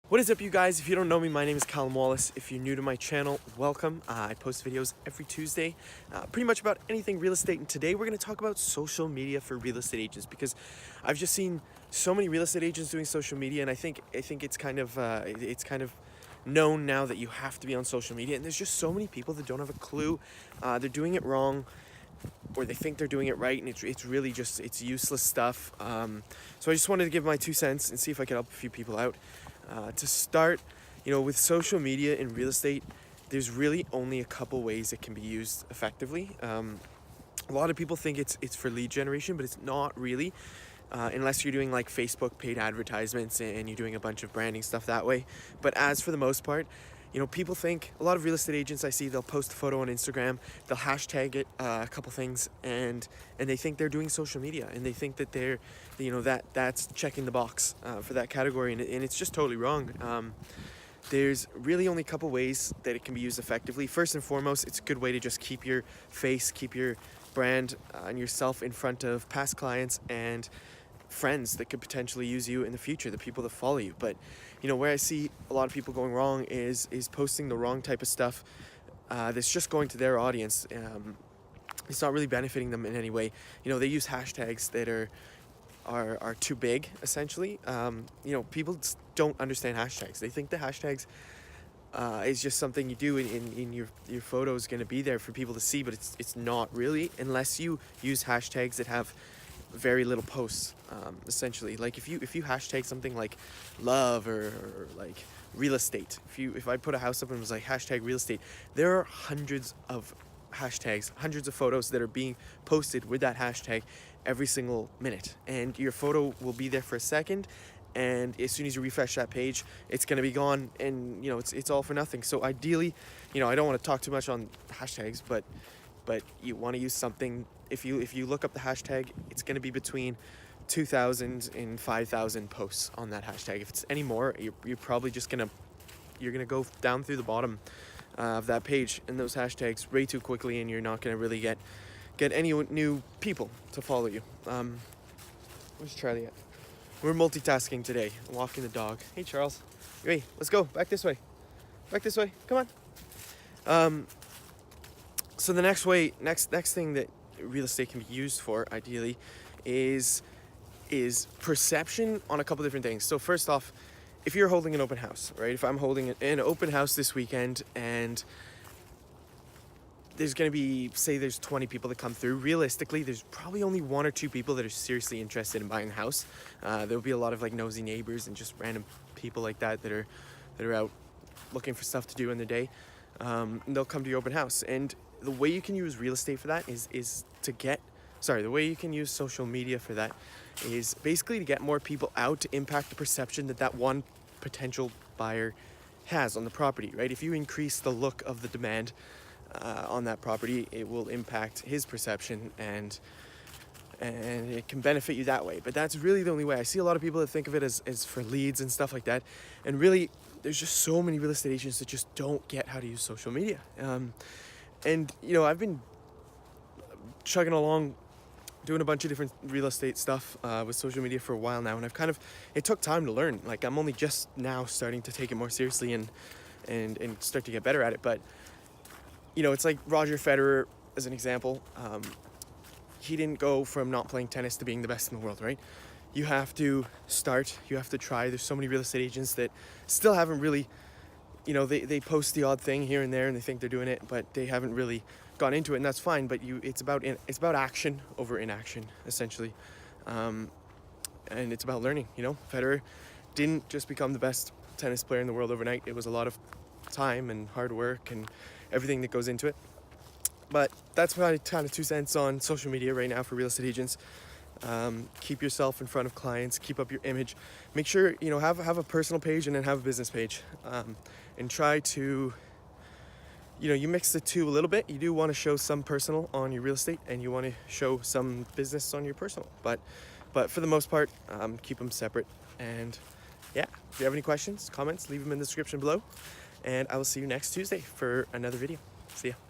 What is up, you guys? If you don't know me, my name is Callum Wallace. If you're new to my channel, welcome. I post videos every Tuesday, pretty much about anything real estate. And today we're going to talk about social media for real estate agents, because I've just seen so many real estate agents doing social media, and I think it's kind of known now that you have to be on social media. And there's just so many people that don't have a clue. They're doing it wrong, or they think they're doing it right, and it's really just useless stuff. So I just wanted to give my 2 cents and see if I could help a few people out. To start, with social media in real estate, there's really only a couple ways it can be used effectively. A lot of people think it's for lead generation, but it's not really, unless you're doing like Facebook paid advertisements and you're doing a bunch of branding stuff that way. But as for the most part, people think, a lot of real estate agents I see, they'll post a photo on Instagram, they'll hashtag it, a couple things, and they think they're doing social media, and they think that they're, that's checking the box for that category, and it's just totally wrong. There's really only a couple ways that it can be used effectively. First and foremost, it's a good way to just keep your face, keep your brand and yourself in front of past clients and friends that could potentially use you in the future, the people that follow you. But where I see a lot of people going wrong is posting the wrong type of stuff that's just going to their audience. It's not really benefiting them in any way. They use hashtags that are too big, essentially. People don't understand hashtags. They think the hashtags is just something you do in your photo is going to be there for people to see, but it's not really, unless you use hashtags that have very little posts. Essentially, like if you hashtag something like love or like real estate, if I put a house up and it was like hashtag real estate, there are hundreds of hashtags, hundreds of photos that are being posted with that hashtag every single minute, and your photo will be there for a second, and as soon as you refresh that page, it's going to be gone, and it's all for nothing. So ideally, I don't want to talk too much on hashtags, but you want to use something. If you look up the hashtag, it's going to be between 2,000 and 5,000 posts on that hashtag. If it's any more, you're probably just gonna go down through the bottom of that page and those hashtags way too quickly, and you're not gonna really get any new people to follow you. Where's Charlie at? We're multitasking today, walking the dog. Hey, Charles. Hey, let's go back this way. Come on. So the next thing that real estate can be used for, ideally, is perception on a couple different things. So first off, if you're holding an open house, right? If I'm holding an open house this weekend, and there's going to be, say there's 20 people that come through, realistically, there's probably only 1 or 2 people that are seriously interested in buying a house. There'll be a lot of like nosy neighbors and just random people like that are out looking for stuff to do in the day. And they'll come to your open house. And the way you can use real estate for that the way you can use social media for that is basically to get more people out, to impact the perception that one potential buyer has on the property, right? If you increase the look of the demand on that property, it will impact his perception, and it can benefit you that way. But that's really the only way. I see a lot of people that think of it as for leads and stuff like that, and really there's just so many real estate agents that just don't get how to use social media. And I've been chugging along doing a bunch of different real estate stuff with social media for a while now, and it took time to learn. Like, I'm only just now starting to take it more seriously and start to get better at it. But it's like Roger Federer as an example. He didn't go from not playing tennis to being the best in the world, right? You have to start, you have to try. There's so many real estate agents that still haven't really, they post the odd thing here and there, and they think they're doing it, but they haven't really gone into it, and that's fine. But it's about action over inaction, essentially, and it's about learning. Federer didn't just become the best tennis player in the world overnight. It was a lot of time and hard work and everything that goes into it. But that's my kind of 2 cents on social media right now for real estate agents. Keep yourself in front of clients, keep up your image, make sure have a personal page and then have a business page, and try to you mix the two a little bit. You do want to show some personal on your real estate, and you want to show some business on your personal, but for the most part, keep them separate. And yeah, if you have any questions, comments, leave them in the description below, and I will see you next Tuesday for another video. See ya.